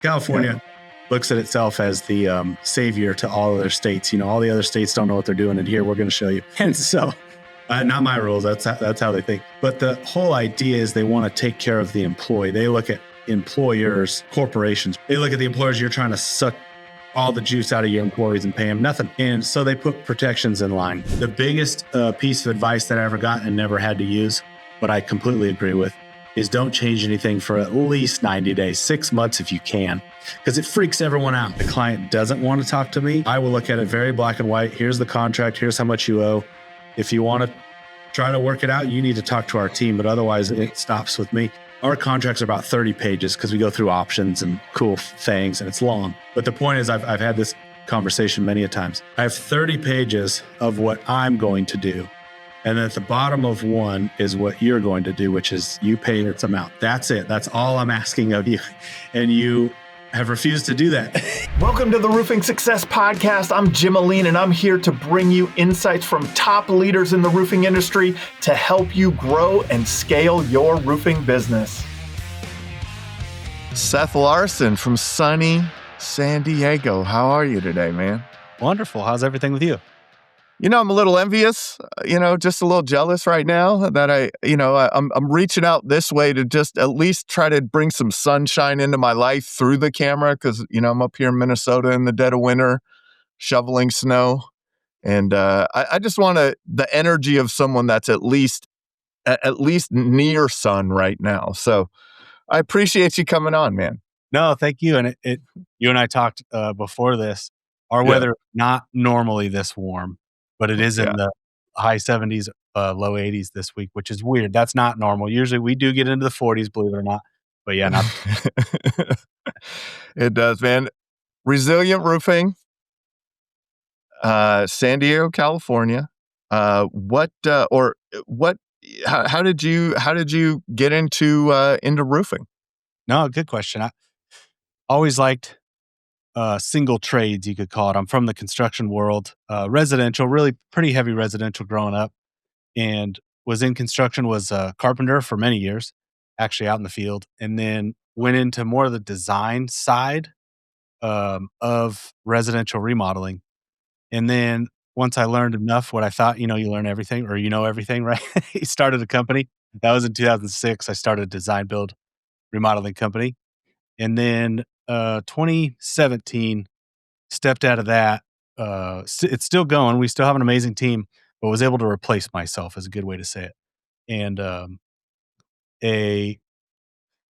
California looks at itself as the savior to all other states. All the other states don't know what they're doing, and here we're going to show you. And so, not my rules. That's how they think. But the whole idea is they want to take care of the employee. They look at employers, corporations. They look at the employers. You're trying to suck all the juice out of your employees and pay them nothing. And so they put protections in line. The biggest piece of advice that I ever got and never had to use, but I completely agree with, is don't change anything for at least 90 days, 6 months if you can, because it freaks everyone out. The client doesn't want to talk to me. I will look at it very black and white. Here's the contract. Here's how much you owe. If you want to try to work it out, you need to talk to our team, but otherwise it stops with me. Our contracts are about 30 pages because we go through options and cool things, and it's long. But the point is, I've had this conversation many a times. I have 30 pages of what I'm going to do. And then at the bottom of one is what you're going to do, which is you pay this amount. That's it. That's all I'm asking of you. And you have refused to do that. Welcome to the Roofing Success Podcast. I'm Jim Aline, and I'm here to bring you insights from top leaders in the roofing industry to help you grow and scale your roofing business. Seth Larson from sunny San Diego. How are you today, man? Wonderful. How's everything with you? I'm a little envious, just a little jealous right now that I'm reaching out this way to just at least try to bring some sunshine into my life through the camera. Cause I'm up here in Minnesota in the dead of winter, shoveling snow. And, I just want the energy of someone that's at least near sun right now. So I appreciate you coming on, man. No, thank you. And you and I talked, before this, our weather, not normally this warm, but it is in the high 70s, low 80s this week, which is weird. That's not normal. Usually we do get into the 40s, believe it or not. But yeah, not. It does, man. Resilient Roofing, San Diego, California. How did you get into roofing? No, good question. I always liked single trades, you could call it. I'm from the construction world, residential, really pretty heavy residential growing up, and was in construction, was a carpenter for many years, actually out in the field, and then went into more of the design side of residential remodeling. And then once I learned enough, what I thought, you learn everything or everything, right? He started a company. That was in 2006. I started a design build remodeling company. And then 2017, stepped out of that. It's still going. We still have an amazing team, but was able to replace myself is a good way to say it. And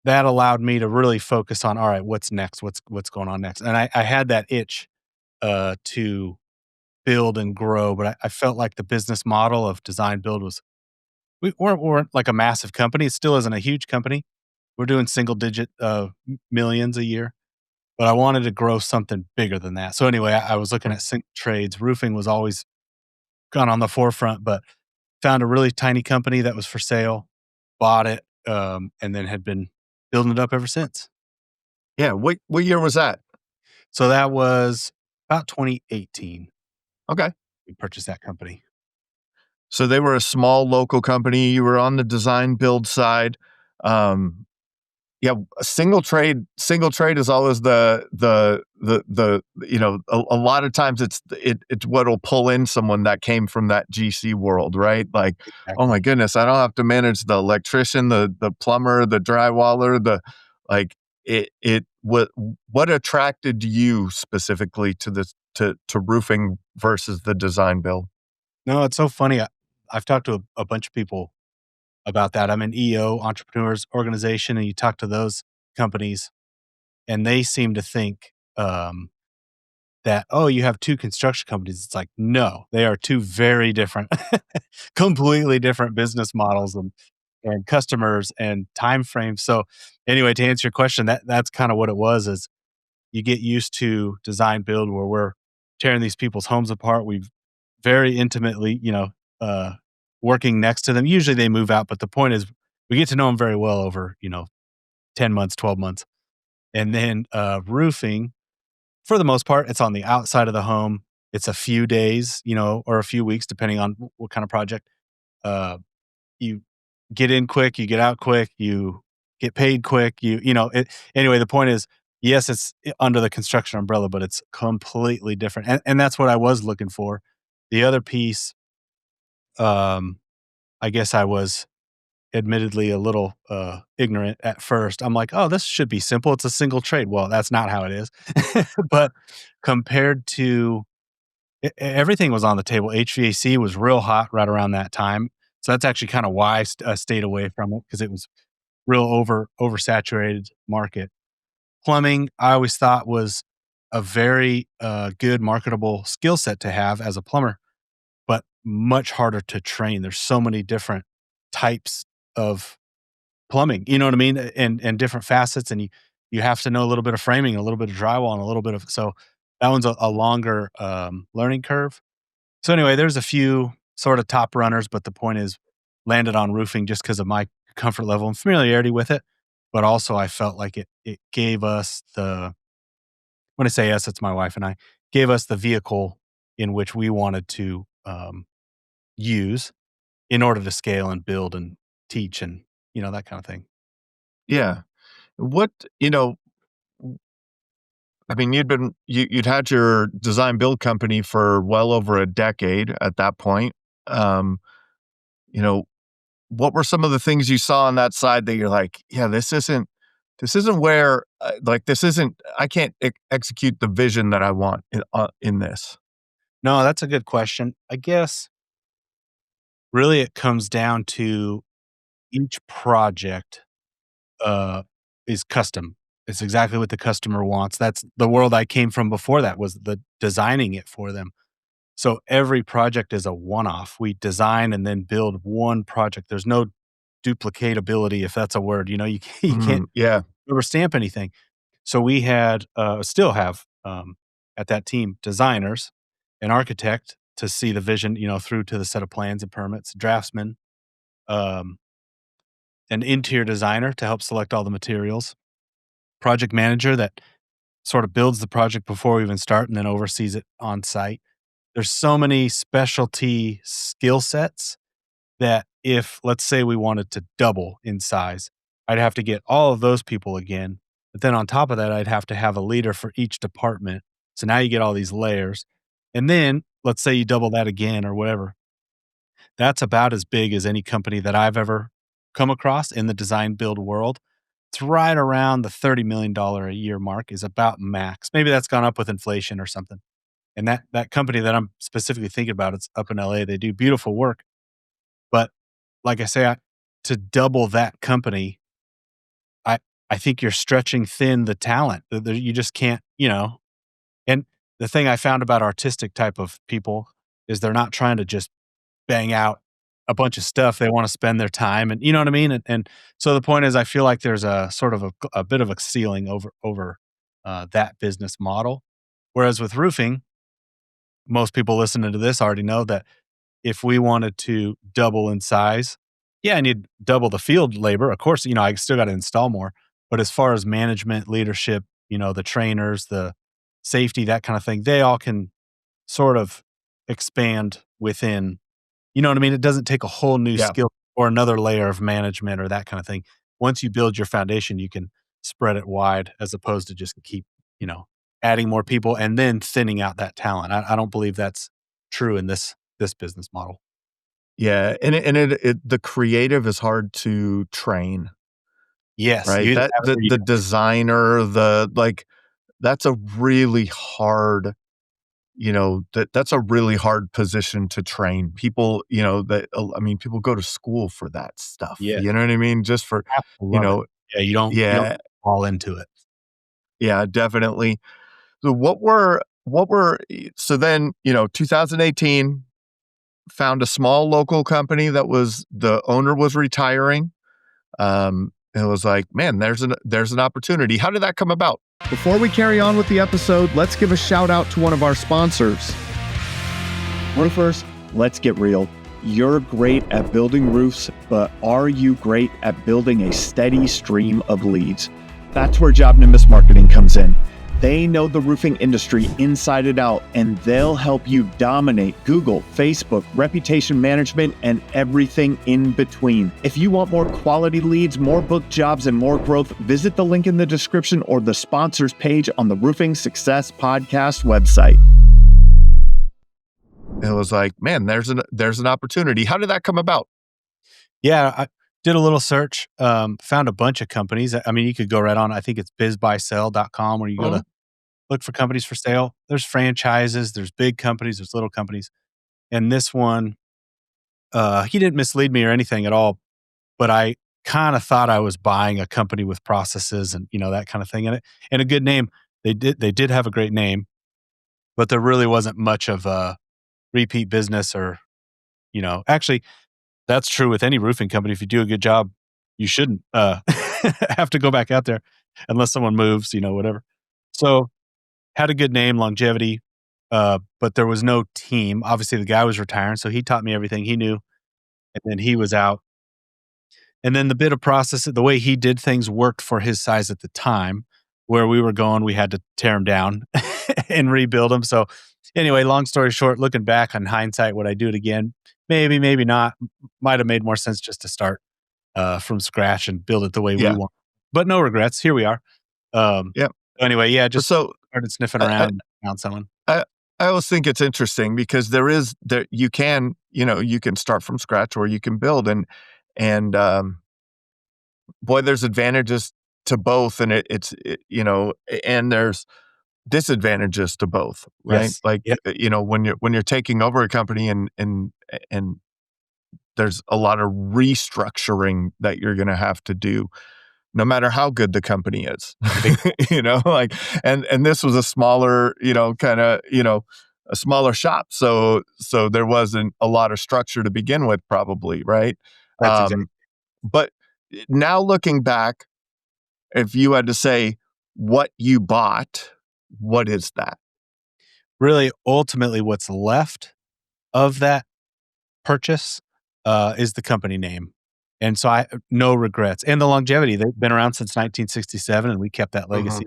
that allowed me to really focus on, all right, what's next? What's going on next? And I had that itch to build and grow, but I felt like the business model of design build we weren't like a massive company. It still isn't a huge company. We're doing single digit millions a year. But I wanted to grow something bigger than that. So anyway, I was looking at single trades. Roofing was always gone on the forefront, but found a really tiny company that was for sale, bought it, and then had been building it up ever since. Yeah. What year was that? So that was about 2018. Okay. We purchased that company. So they were a small local company. You were on the design build side. Yeah, single trade is always a lot of times it's what'll pull in someone that came from that GC world, right? Like, Exactly. Oh my goodness, I don't have to manage the electrician, the plumber, the drywaller, what attracted you specifically to roofing versus the design build? No, it's so funny. I've talked to a bunch of people about that. I'm an EO, entrepreneurs organization, and you talk to those companies and they seem to think that, you have two construction companies. It's like, no, they are two very different, completely different business models and customers and time frames. So anyway, to answer your question, that's kind of what it was, is you get used to design build where we're tearing these people's homes apart. We've very intimately, working next to them. Usually they move out, but the point is we get to know them very well over, 10 months, 12 months. And then roofing, for the most part, it's on the outside of the home. It's a few days, or a few weeks, depending on what kind of project. You get in quick, you get out quick, you get paid quick. Anyway, the point is yes, it's under the construction umbrella, but it's completely different. And that's what I was looking for. The other piece, um, I guess I was admittedly a little ignorant at first. I'm like, oh, this should be simple. It's a single trade. Well, that's not how it is. But compared to everything was on the table. HVAC was real hot right around that time. So that's actually kind of why I stayed away from it, because it was real oversaturated market. Plumbing, I always thought was a very good marketable skill set to have as a plumber, but much harder to train. There's so many different types of plumbing, you know what I mean? And different facets, and you have to know a little bit of framing, a little bit of drywall, and a little bit of, so that one's a longer learning curve. So anyway, there's a few sort of top runners, but the point is landed on roofing just because of my comfort level and familiarity with it. But also I felt like it gave us when I say us, it's my wife and I, gave us the vehicle in which we wanted to use in order to scale and build and teach and, that kind of thing. Yeah. What, I mean, you'd had your design build company for well over a decade at that point. Um, you know, what were some of the things you saw on that side that you're like, yeah, this isn't where, I can't execute the vision that I want in this. No, that's a good question. I guess really it comes down to each project is custom. It's exactly what the customer wants. That's the world I came from before that, was the designing it for them. So every project is a one-off. We design and then build one project. There's no duplicatability, if that's a word. You can't Yeah. rubber stamp anything. So we had, still have, at that team, designers, an architect to see the vision, through to the set of plans and permits, draftsman, um, an interior designer to help select all the materials, project manager that sort of builds the project before we even start and then oversees it on site. There's so many specialty skill sets that if, let's say, we wanted to double in size, I'd have to get all of those people again. But then on top of that, I'd have to have a leader for each department. So now you get all these layers. And then let's say you double that again or whatever. That's about as big as any company that I've ever come across in the design build world. It's right around the $30 million a year mark is about max. Maybe that's gone up with inflation or something. And that company that I'm specifically thinking about, it's up in LA. They do beautiful work. But like I say, to double that company, I I think you're stretching thin the talent. You just can't, And the thing I found about artistic type of people is they're not trying to just bang out a bunch of stuff. They want to spend their time, and you know what I mean. And so the point is, I feel like there's a sort of a bit of a ceiling over that business model. Whereas with roofing, most people listening to this already know that if we wanted to double in size, yeah, I need double the field labor. Of course, I still got to install more. But as far as management, leadership, the trainers, the safety, that kind of thing, they all can sort of expand within, you know what I mean? It doesn't take a whole new skill or another layer of management or that kind of thing. Once you build your foundation, you can spread it wide as opposed to just keep, adding more people and then thinning out that talent. I don't believe that's true in this business model. Yeah, and the creative is hard to train, Yes, right? you either That have it or you the don't. designer, that's a really hard, that's a really hard position to train. People, people go to school for that stuff. Yes, You know what I mean? Just for, have to you love it. know, Yeah, you don't yeah, fall into it. yeah, definitely. So so then, 2018, found a small local company the owner was retiring. It was like, man, there's an opportunity. How did that come about? Before we carry on with the episode, let's give a shout out to one of our sponsors. Roofers, let's get real. You're great at building roofs, but are you great at building a steady stream of leads? That's where Job Nimbus Marketing comes in. They know the roofing industry inside and out, and they'll help you dominate Google, Facebook, reputation management, and everything in between. If you want more quality leads, more booked jobs, and more growth, visit the link in the description or the sponsors page on the Roofing Success Podcast website. It was like, man, there's an opportunity. How did that come about? Yeah, I did a little search, found a bunch of companies. I mean, you could go right on, I think it's bizbuysell.com, where you go to look for companies for sale. There's franchises, there's big companies, there's little companies. And this one, he didn't mislead me or anything at all, but I kind of thought I was buying a company with processes and, that kind of thing in it, and a good name. They did have a great name, but there really wasn't much of a repeat business or, actually, that's true with any roofing company. If you do a good job, you shouldn't have to go back out there unless someone moves, whatever. So had a good name, longevity, but there was no team. Obviously, the guy was retiring, so he taught me everything he knew, and then he was out. And then the bit of process, the way he did things worked for his size at the time. Where we were going, we had to tear him down and rebuild him. So anyway, long story short, looking back on hindsight, would I do it again? Maybe, maybe not. Might have made more sense just to start from scratch and build it the way we want. But no regrets. Here we are. Yeah. Anyway, just so started sniffing around and found someone. I always think it's interesting because you can start from scratch or you can build and boy, there's advantages to both, and and there's disadvantages to both, right? Yes. Like, Yep. When you're taking over a company and there's a lot of restructuring that you're going to have to do, no matter how good the company is, and this was a smaller, a smaller shop. So there wasn't a lot of structure to begin with, probably, right? That's exactly. But now looking back, if you had to say what you bought, what is that? Really, ultimately, what's left of that purchase is the company name. And so I no regrets. And the longevity, they've been around since 1967 and we kept that legacy.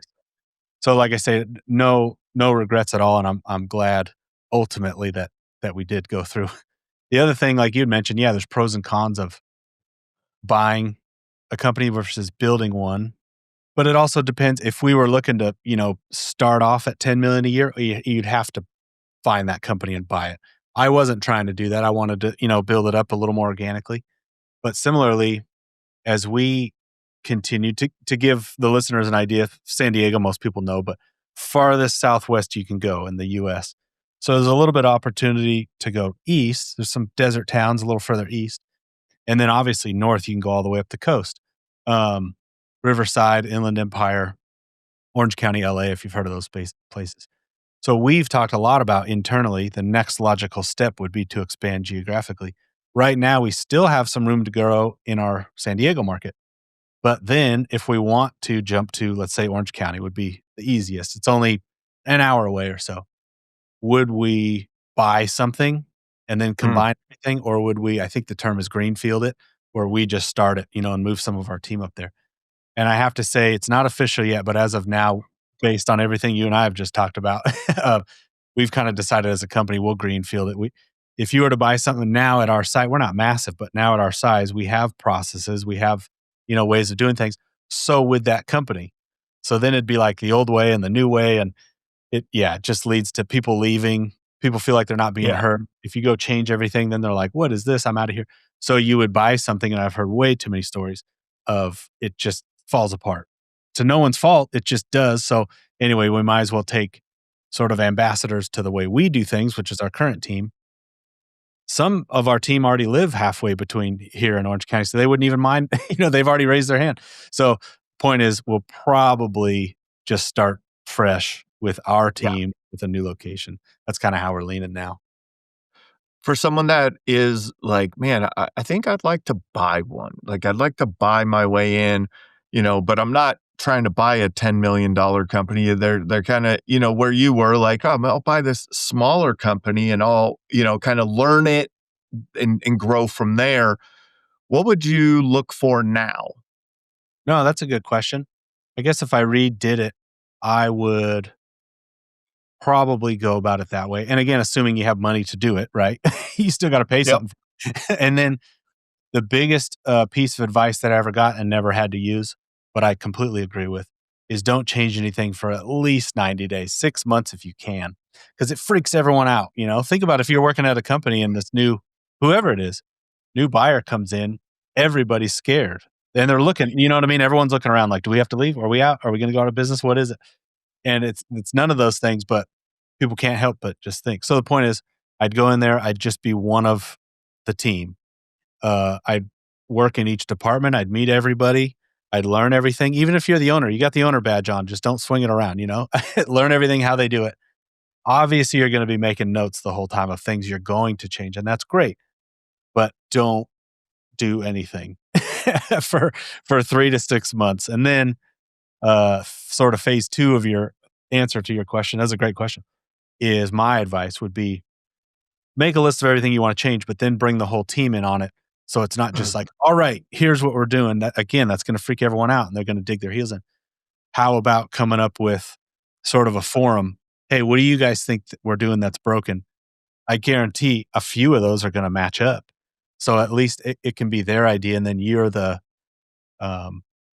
So like I say, no regrets at all. And I'm glad ultimately that we did go through. The other thing, like you'd mentioned, there's pros and cons of buying a company versus building one. But it also depends. If we were looking to, start off at 10 million a year, you'd have to find that company and buy it. I wasn't trying to do that. I wanted to, build it up a little more organically. But similarly, as we continue to give the listeners an idea, San Diego, most people know, but farthest southwest you can go in the US. So there's a little bit of opportunity to go east. There's some desert towns a little further east. And then obviously north, you can go all the way up the coast. Riverside, Inland Empire, Orange County, LA, if you've heard of those places. So we've talked a lot about internally, the next logical step would be to expand geographically. Right now, we still have some room to grow in our San Diego market. But then if we want to jump to, let's say, Orange County would be the easiest. It's only an hour away or so. Would we buy something and then combine everything? Or would we, I think the term is greenfield it, where we just start it, and move some of our team up there. And I have to say, it's not official yet, but as of now, based on everything you and I have just talked about, we've kind of decided as a company, we'll greenfield it. If you were to buy something now at our site, we're not massive, but now at our size, we have processes, we have, ways of doing things. So would that company. So then it'd be like the old way and the new way. And it just leads to people leaving. People feel like they're not being heard. If you go change everything, then they're like, what is this? I'm out of here. So you would buy something, and I've heard way too many stories of it just falls apart. To no one's fault, it just does. So anyway, we might as well take sort of ambassadors to the way we do things, which is our current team. Some of our team already live halfway between here and Orange County, so they wouldn't even mind. They've already raised their hand. So point is, we'll probably just start fresh with our team with a new location. That's kind of how we're leaning now. For someone that is like, man, I think I'd like to buy one. Like, I'd like to buy my way in, but I'm not trying to buy a $10 million company. They're kind of, where you were like, oh, I'll buy this smaller company and I'll, kind of learn it and grow from there. What would you look for now? No, that's a good question. I guess if I redid it, I would probably go about it that way. And again, assuming you have money to do it, right? You still got to pay Yep. something. And then the biggest piece of advice that I ever got and never had to use, but I completely agree with, is don't change anything for at least 90 days, 6 months if you can, because it freaks everyone out. Think about if you're working at a company and this new, whoever it is, new buyer comes in, everybody's scared. And they're looking, you know what I mean? Everyone's looking around like, do we have to leave? Are we out? Are we going to go out of business? What is it? And it's none of those things, but people can't help but just think. So the point is, I'd go in there, I'd just be one of the team. I'd work in each department. I'd meet everybody. I'd learn everything. Even if you're the owner, you got the owner badge on, just don't swing it around, learn everything, how they do it. Obviously, you're going to be making notes the whole time of things you're going to change, and that's great. But don't do anything for 3 to 6 months. And then sort of phase 2 of your answer to your question, that's a great question, is my advice would be make a list of everything you want to change, but then bring the whole team in on it. So it's not just like, all right, here's what we're doing. That, again, that's going to freak everyone out and they're going to dig their heels in. How about coming up with sort of a forum? Hey, what do you guys think that we're doing that's broken? I guarantee a few of those are going to match up. So at least it can be their idea. And then you're the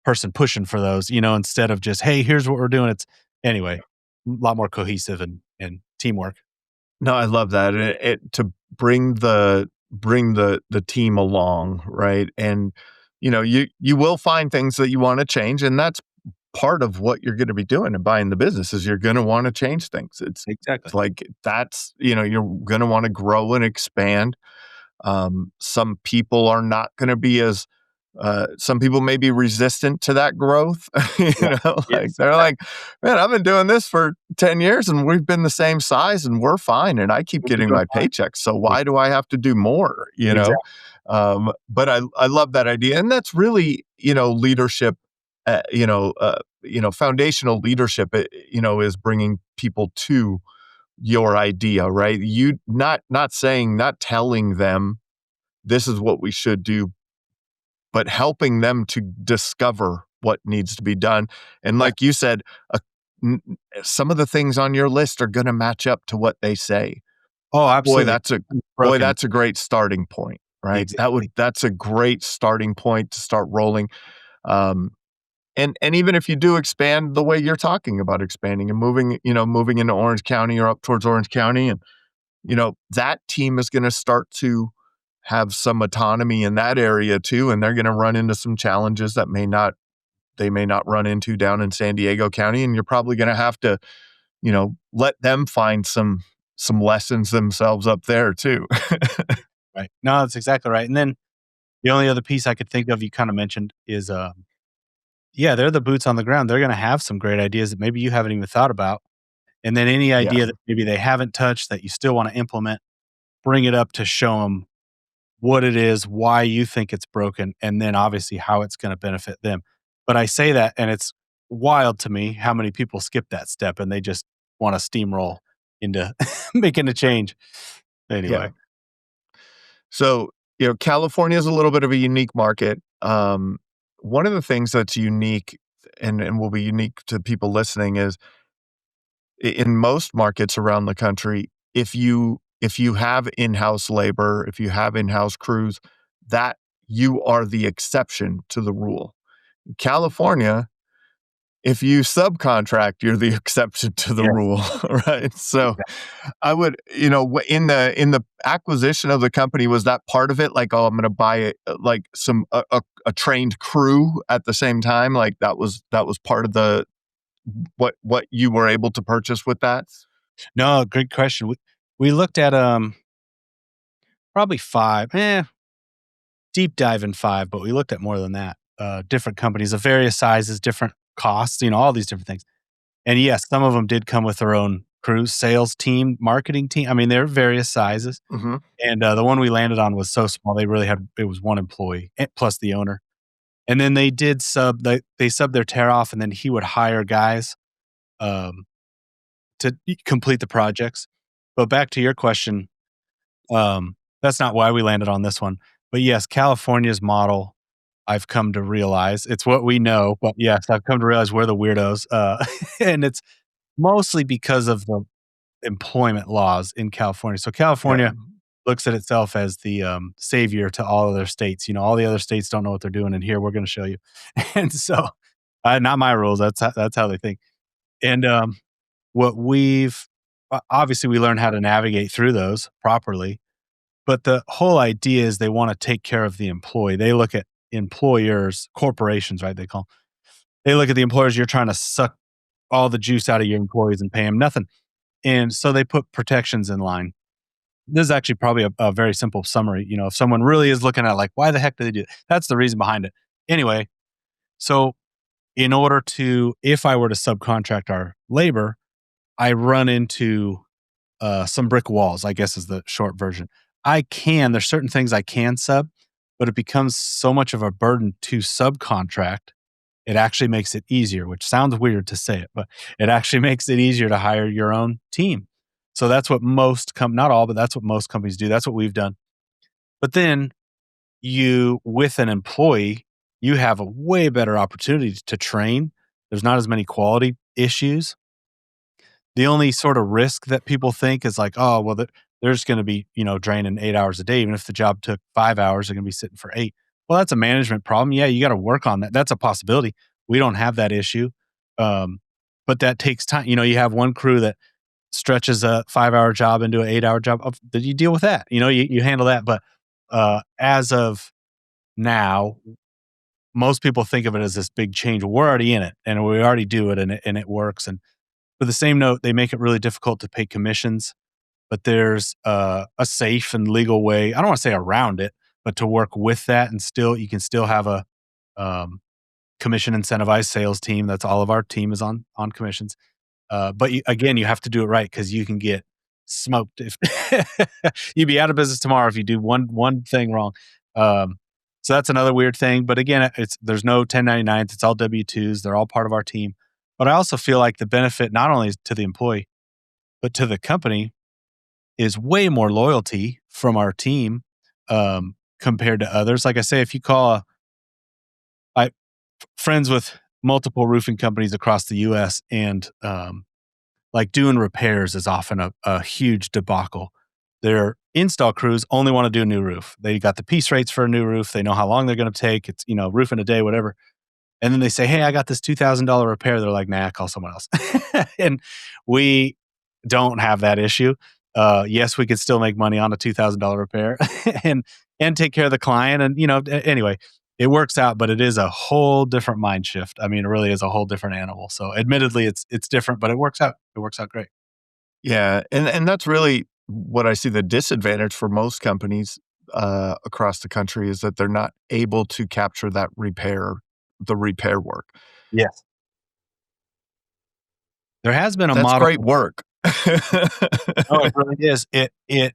person pushing for those, instead of just, hey, here's what we're doing. It's anyway, a lot more cohesive and teamwork. No, I love that. To bring the team along, right? And you will find things that you want to change, and that's part of what you're going to be doing and buying the business is you're going to want to change things. Exactly. It's like that's you're going to want to grow and expand. Some people are not going to be as some people may be resistant to that growth. Yes. They're like, man, I've been doing this for 10 years and we've been the same size and we're fine. And I keep We've been getting doing my fine. paychecks. So why do I have to do more? Exactly. But I love that idea. And that's really, leadership, foundational leadership, is bringing people to your idea, right? You not telling them this is what we should do, but helping them to discover what needs to be done. And like you said, some of the things on your list are going to match up to what they say. Oh, Boy, absolutely. that's a great starting point, right? Exactly. That's a great starting point to start rolling. And even if you do expand the way you're talking about expanding and moving into Orange County or up towards Orange County, and that team is going to start to have some autonomy in that area too, and they're going to run into some challenges that they may not run into down in San Diego County, and you're probably going to have to, let them find some lessons themselves up there too. Right. No, that's exactly right. And then the only other piece I could think of you kind of mentioned is, yeah, they're the boots on the ground. They're going to have some great ideas that maybe you haven't even thought about. And then any Yeah. idea that maybe they haven't touched that you still want to implement, bring it up to show them what it is, why you think it's broken, and then obviously how it's going to benefit them. But I say that, and it's wild to me how many people skip that step and they just want to steamroll into making a change. Yeah. Anyway, So, California is a little bit of a unique market. One of the things that's unique and will be unique to people listening is in most markets around the country, if you have in-house labor, if you have in-house crews, that you are the exception to the rule. In California, if you subcontract, you're the exception to the yes, rule, right? So exactly. I would, in the acquisition of the company, was that part of it? Like, oh, I'm going to buy like a trained crew at the same time. Like that was part of the what you were able to purchase with that. No, good question. We looked at probably five, deep dive in five, but we looked at more than that. Different companies of various sizes, different costs, all these different things. And yes, some of them did come with their own crew, sales team, marketing team. I mean, they're various sizes. Mm-hmm. And the one we landed on was so small, they really it was one employee plus the owner. And then they did they subbed their tear off, and then he would hire guys um, to complete the projects. But back to your question, that's not why we landed on this one. But yes, California's model I've come to realize it's what we know, but yes, I've come to realize we're the weirdos. And it's mostly because of the employment laws in California. So Yeah. California looks at itself as the savior to all other states. All the other states don't know what they're doing, and here we're going to show you. And so, not my rules. That's how they think. And what we've obviously we learn how to navigate through those properly. But the whole idea is they want to take care of the employee. They look at employers, corporations, right? They look at the employers. You're trying to suck all the juice out of your employees and pay them nothing. And so they put protections in line. This is actually probably a very simple summary. If someone really is looking at like, why the heck do they do it? That's the reason behind it. Anyway, so if I were to subcontract our labor, I run into some brick walls, I guess is the short version. There's certain things I can sub, but it becomes so much of a burden to subcontract. It actually makes it easier, which sounds weird to say it, but it actually makes it easier to hire your own team. So that's what not all, but that's what most companies do. That's what we've done. But then with an employee, you have a way better opportunity to train. There's not as many quality issues. The only sort of risk that people think is like, oh, well, they're just going to be, draining 8 hours a day. Even if the job took 5 hours, they're going to be sitting for 8. Well, that's a management problem. Yeah, you got to work on that. That's a possibility. We don't have that issue. But that takes time. You have one crew that stretches a 5-hour job into an 8-hour job. You deal with that. You handle that. But as of now, most people think of it as this big change. We're already in it, and we already do it, and it works. And for the same note, they make it really difficult to pay commissions, but there's a safe and legal way. I don't want to say around it, but to work with that, and you can still have a commission incentivized sales team. That's all of our team is on commissions. But you have to do it right, because you can get smoked if you'd be out of business tomorrow if you do one thing wrong. So that's another weird thing. But again, there's no 1099s. It's all W-2s. They're all part of our team. But I also feel like the benefit, not only to the employee, but to the company, is way more loyalty from our team compared to others. Like I say, if you call friends with multiple roofing companies across the U.S., and like doing repairs is often a huge debacle. Their install crews only want to do a new roof. They got the piece rates for a new roof. They know how long they're going to take. It's, roof in a day, whatever. And then they say, hey, I got this $2,000 repair. They're like, nah, call someone else. And we don't have that issue. Yes, we could still make money on a $2,000 repair and take care of the client. And, anyway, it works out, but it is a whole different mind shift. I mean, it really is a whole different animal. So admittedly, it's different, but it works out. It works out great. Yeah. And that's really what I see the disadvantage for most companies across the country, is that they're not able to capture the repair work. Yes. There has been a That's model. great work. Oh, it really is. You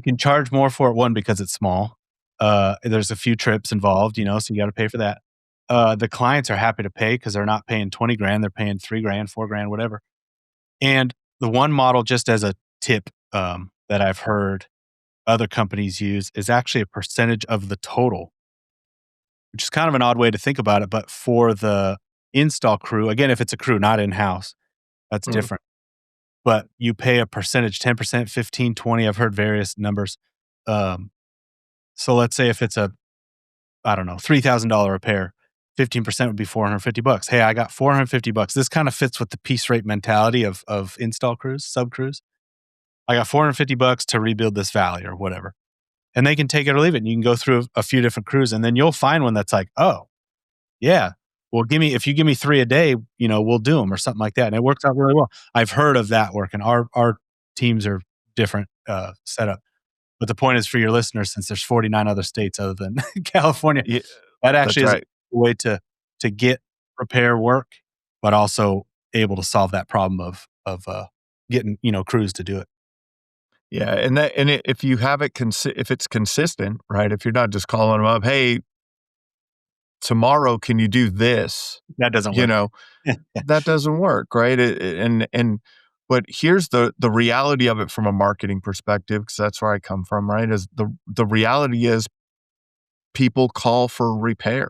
can charge more for it, one, because it's small. There's a few trips involved, so you got to pay for that. The clients are happy to pay because they're not paying 20 grand. They're paying 3 grand, 4 grand, whatever. And the one model, just as a tip, that I've heard other companies use, is actually a percentage of the total, which is kind of an odd way to think about it. But for the install crew, again, if it's a crew, not in-house, that's different. But you pay a percentage, 10%, 15, 20. I've heard various numbers. So let's say if it's $3,000 repair, 15% would be $450. Hey, I got $450. This kind of fits with the piece rate mentality of install crews, sub crews. I got $450 to rebuild this valley or whatever. And they can take it or leave it. And you can go through a few different crews, and then you'll find one that's like, oh, yeah, well, if you give me 3 a day, we'll do them, or something like that. And it works out really well. I've heard of that working. Our teams are different setup. But the point is, for your listeners, since there's 49 other states other than California, that actually is a way to get repair work, but also able to solve that problem of getting crews to do it. Yeah, if you have it, if it's consistent, right? If you're not just calling them up, hey, tomorrow can you do this? That doesn't work. That doesn't work, right? But here's the reality of it from a marketing perspective, because that's where I come from, right? Is the reality is, people call for repair.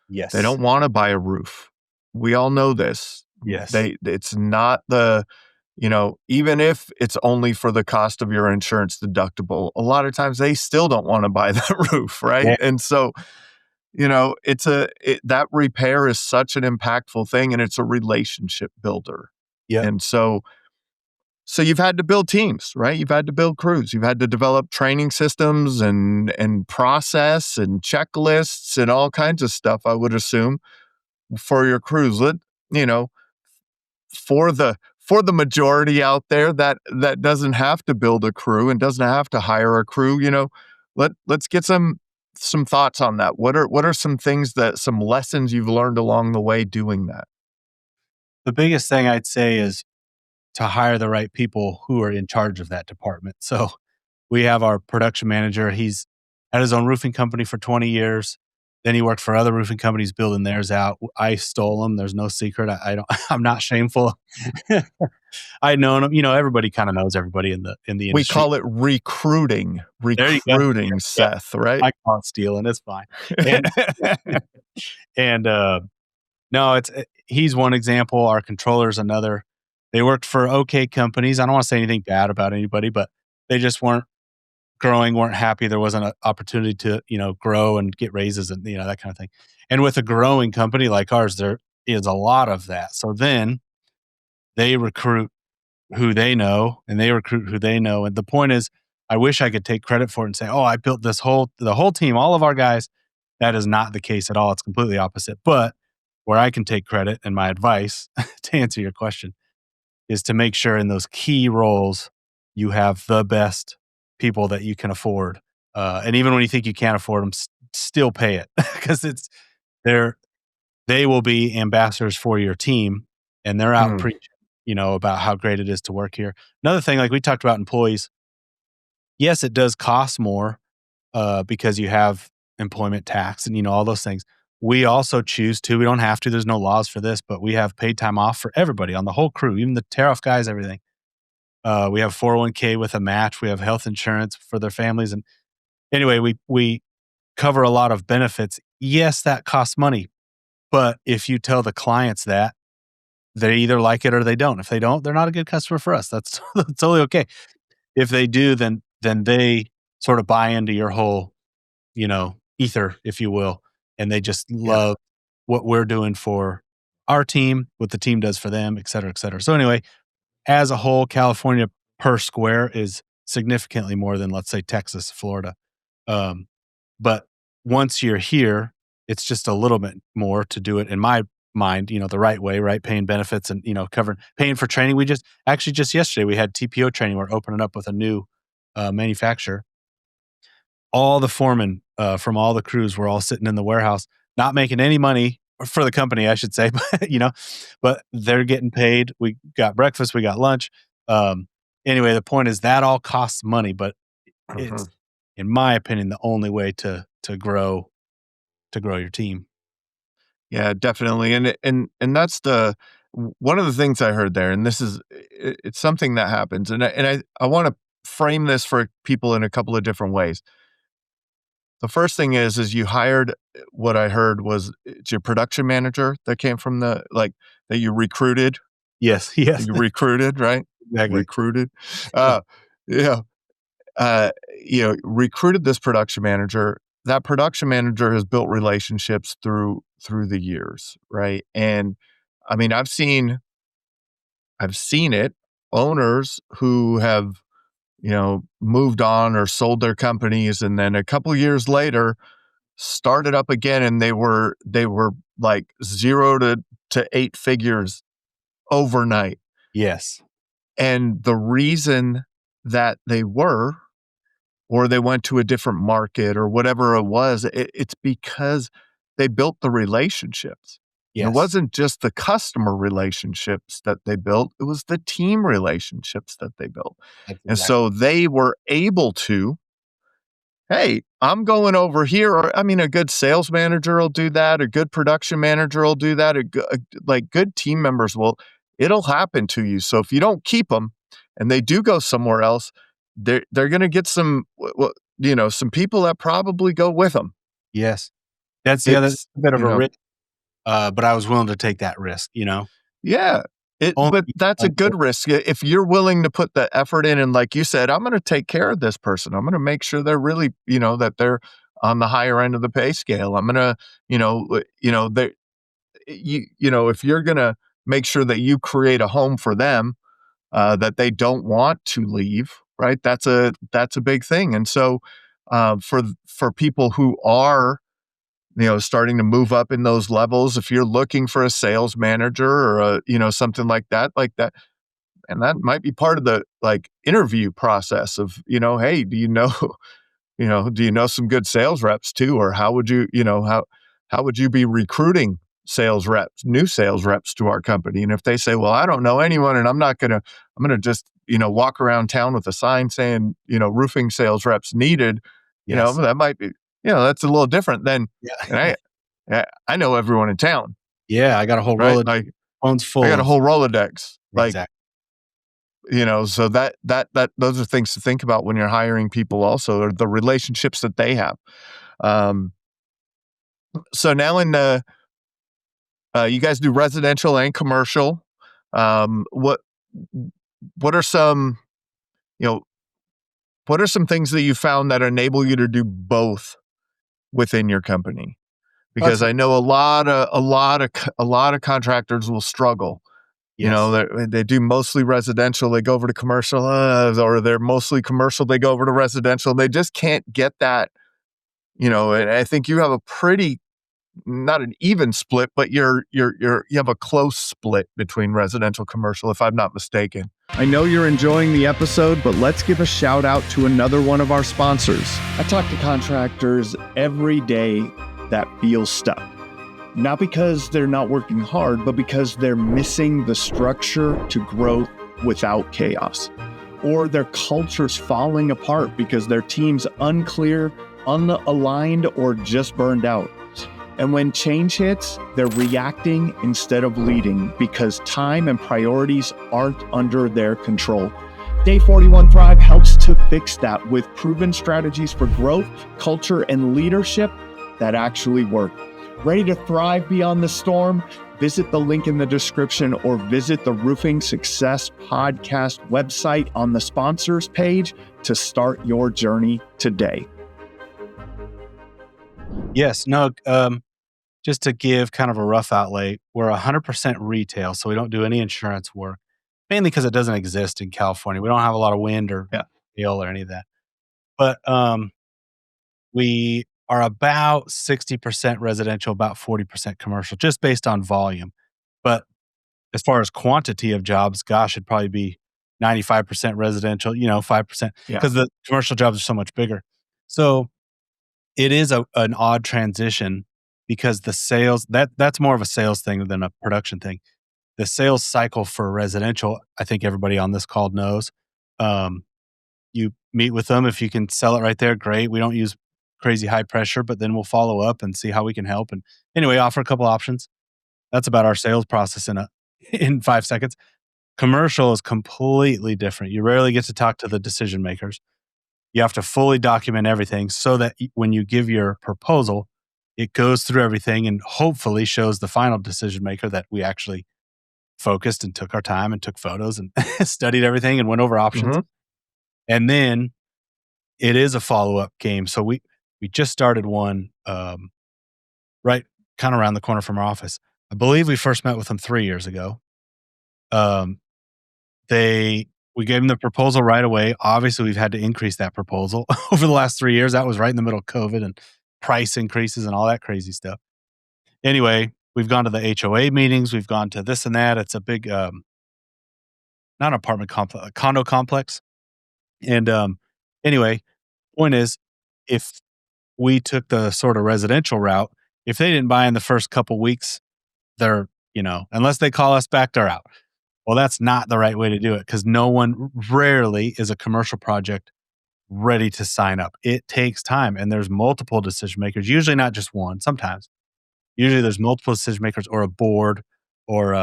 Yes. They don't want to buy a roof. We all know this. Yes. It's not even if it's only for the cost of your insurance deductible, a lot of times they still don't want to buy that roof, right? Yeah. And so, that repair is such an impactful thing, and it's a relationship builder. Yeah. And so you've had to build teams, right? You've had to build crews. You've had to develop training systems and process and checklists and all kinds of stuff, I would assume, for your crews. For the majority out there that doesn't have to build a crew and doesn't have to hire a crew, let's get some thoughts on that. What are some lessons you've learned along the way doing that? The biggest thing I'd say is to hire the right people who are in charge of that department. So we have our production manager. He's had his own roofing company for 20 years. Then he worked for other roofing companies building theirs out. I stole them. There's no secret. I don't. I'm not shameful. I'd known him. Everybody kind of knows everybody in the industry. We call it recruiting. There you go. Seth, right? I call it stealing. It's fine. And no, he's one example. Our controller's another. They worked for okay companies. I don't want to say anything bad about anybody, but they just weren't growing, weren't happy. There wasn't an opportunity to, grow and get raises and, that kind of thing. And with a growing company like ours, there is a lot of that. So then they recruit who they know and they recruit who they know. And the point is, I wish I could take credit for it and say, oh, I built the whole team, all of our guys. That is not the case at all. It's completely opposite. But where I can take credit and my advice to answer your question is to make sure in those key roles, you have the best people that you can afford. And even when you think you can't afford them, still pay it because they will be ambassadors for your team and they're out preaching, about how great it is to work here. Another thing, like we talked about employees, yes, it does cost more because you have employment tax and, all those things. We also choose to, we don't have to, there's no laws for this, but we have paid time off for everybody on the whole crew, even the tear-off guys, everything. We have 401k with a match. We have health insurance for their families. And anyway, we cover a lot of benefits. Yes, that costs money. But if you tell the clients that, they either like it or they don't. If they don't, they're not a good customer for us. That's totally okay. If they do, then they sort of buy into your whole, ether, if you will. And they just love what we're doing for our team, what the team does for them, et cetera, et cetera. So anyway, as a whole, California per square is significantly more than, let's say, Texas, Florida. But once you're here, it's just a little bit more to do it in my mind, the right way, right? Paying benefits and, paying for training. We just yesterday, we had TPO training. We're opening up with a new manufacturer. All the foremen from all the crews were all sitting in the warehouse, not making any money for the company, I should say, but they're getting paid. We got breakfast, we got lunch. Anyway, the point is that all costs money, but it's, in my opinion, the only way to grow your team. Yeah, definitely. And that's one of the things I heard there, and it's something that happens. And I want to frame this for people in a couple of different ways. The first thing is you hired, what I heard was it's your production manager that came from that you recruited. Yes. You recruited, right? Exactly. Recruited. Recruited this production manager. That production manager has built relationships through the years, right? And I mean, I've seen it. Owners who have, moved on or sold their companies, and then a couple years later started up again, and they were like 0 to 8 figures overnight. Yes. And the reason that they went to a different market or whatever it was, it's because they built the relationships. Yes. It wasn't just the customer relationships that they built, it was the team relationships that they built. And so they were able to, hey, I'm going over here. Or, a good sales manager will do that. A good production manager will do that. Good team members it'll happen to you. So if you don't keep them and they do go somewhere else, they're going to get some people that probably go with them. Yes. That's the other It's, bit of you a know, risk, but I was willing to take that risk, yeah. Only But that's a good until risk. If you're willing to put the effort in and like you said, I'm going to take care of this person. I'm going to make sure they're really, that they're on the higher end of the pay scale. I'm going to, they if you're going to make sure that you create a home for them, that they don't want to leave, right? That's a big thing. And so, for people who are, starting to move up in those levels, if you're looking for a sales manager or something like that, and that might be part of the like interview process of, hey, do you know, do you know some good sales reps too? Or how would you, how would you be recruiting new sales reps to our company? And if they say, well, I don't know anyone and I'm going to just, walk around town with a sign saying, roofing sales reps needed, yes. that might be, that's a little different than, and Yeah. I know everyone in town, Yeah, I got a whole right? roll of Like phones I full got a of whole Rolodex, like, exact so that those are things to think about when you're hiring people also, or the relationships that they have. Um, so now you guys do residential and commercial. What are some, you know, what are some things that you found that enable you to do both within your company? Because That's I know a lot of contractors will struggle. yes. They do mostly residential, they go over to commercial, or they're mostly commercial, they go over to residential. They just can't get that, and I think you have a pretty, not an even split, but you have a close split between residential commercial, if I'm not mistaken. I know you're enjoying the episode, but let's give a shout out to another one of our sponsors. I talk to contractors every day that feel stuck. Not because they're not working hard, but because they're missing the structure to growth without chaos. Or their culture's falling apart because their team's unclear, unaligned, or just burned out. And when change hits, they're reacting instead of leading because time and priorities aren't under their control. Day 41 Thrive helps to fix that with proven strategies for growth, culture, and leadership that actually work. Ready to thrive beyond the storm? Visit the link in the description or visit the Roofing Success Podcast website on the sponsors page to start your journey today. Yes. No, just to give kind of a rough outlay, we're 100% retail, so we don't do any insurance work, mainly because it doesn't exist in California. We don't have a lot of wind or hail or any of that. But we are about 60% residential, about 40% commercial, just based on volume. But as far as quantity of jobs, gosh, it'd probably be 95% residential, 5%, because the commercial jobs are so much bigger. So it is an odd transition because the sales, that's more of a sales thing than a production thing. The sales cycle for residential, I think everybody on this call knows. You meet with them. If you can sell it right there, great. We don't use crazy high pressure, but then we'll follow up and see how we can help. And anyway, offer a couple options. That's about our sales process in 5 seconds. Commercial is completely different. You rarely get to talk to the decision makers. You have to fully document everything so that when you give your proposal, it goes through everything and hopefully shows the final decision maker that we actually focused and took our time and took photos and studied everything and went over options. And then it is a follow-up game. So we just started one right kind of around the corner from our office. I believe we first met with them 3 years ago. We gave them the proposal right away. Obviously, we've had to increase that proposal over the last 3 years. That was right in the middle of COVID and price increases and all that crazy stuff. Anyway, we've gone to the HOA meetings. We've gone to this and that. It's a big, not apartment complex, a condo complex. And anyway, point is, if we took the sort of residential route, if they didn't buy in the first couple weeks, they're, unless they call us back, they're out. Well, that's not the right way to do it because rarely is a commercial project ready to sign up. It takes time and there's multiple decision makers, usually not just one, sometimes. Usually there's multiple decision makers or a board or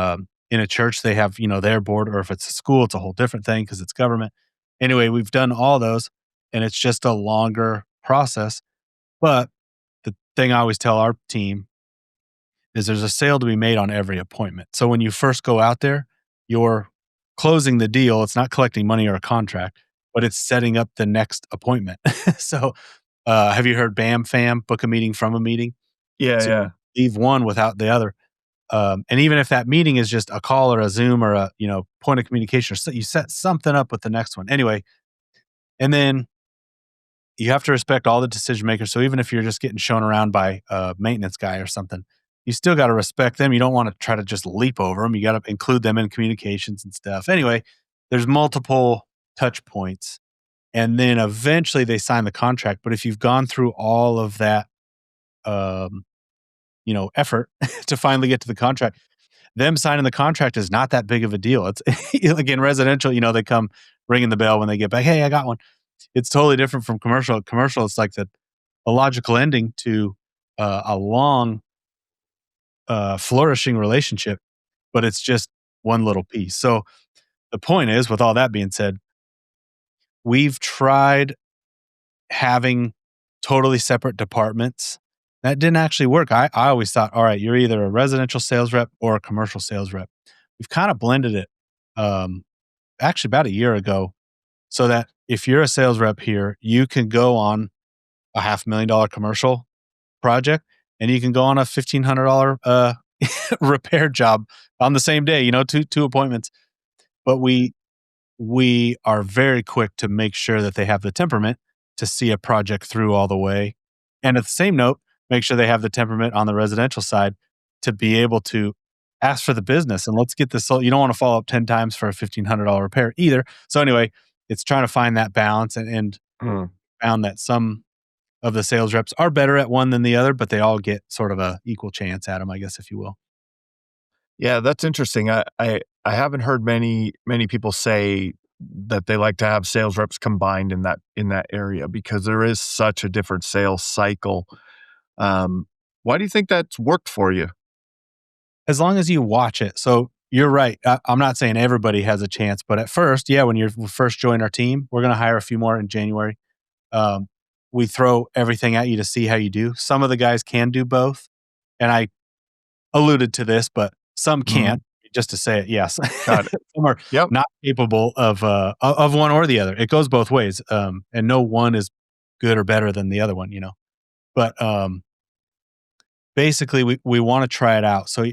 in a church, they have, their board, or if it's a school, it's a whole different thing because it's government. Anyway, we've done all those and it's just a longer process. But thing I always tell our team is there's a sale to be made on every appointment. So when you first go out there, you're closing the deal. It's not collecting money or a contract, but it's setting up the next appointment. So have you heard BAM FAM, book a meeting from a meeting? Yeah, So yeah. leave one without the other. And even if that meeting is just a call or a Zoom or a point of communication, or so you set something up with the next one. Anyway, and then you have to respect all the decision makers. So even if you're just getting shown around by a maintenance guy or something, you still got to respect them. You don't want to try to just leap over them. You got to include them in communications and stuff. Anyway, there's multiple touch points. And then eventually they sign the contract. But if you've gone through all of that, um, effort to finally get to the contract, them signing the contract is not that big of a deal. It's like in residential, they come ringing the bell when they get back. Hey, I got one. It's totally different from commercial. Commercial, it's like a logical ending to a long, flourishing relationship, but it's just one little piece. So the point is, with all that being said, we've tried having totally separate departments. That didn't actually work. I always thought, all right, you're either a residential sales rep or a commercial sales rep. We've kind of blended it, um, actually about a year ago, so that if you're a sales rep here, you can go on a $500,000 commercial project and you can go on a $1,500 repair job on the same day, two appointments. But we are very quick to make sure that they have the temperament to see a project through all the way. And at the same note, make sure they have the temperament on the residential side to be able to ask for the business. And let's get this sold. You don't want to follow up 10 times for a $1,500 repair either. So anyway, it's trying to find that balance and found that some of the sales reps are better at one than the other, but they all get sort of a equal chance at them, I guess, if you will. Yeah, that's interesting. I haven't heard many people say that they like to have sales reps combined in that area because there is such a different sales cycle. Why do you think that's worked for you? As long as you watch it. So you're right. I'm not saying everybody has a chance, but at first, when you first join our team, we're going to hire a few more in January. Um, we throw everything at you to see how you do. Some of the guys can do both. And I alluded to this, but some can't. Just to say it, yes. Got it. Some are Yep. not capable of one or the other. It goes both ways. And no one is good or better than the other one, But basically, we want to try it out. So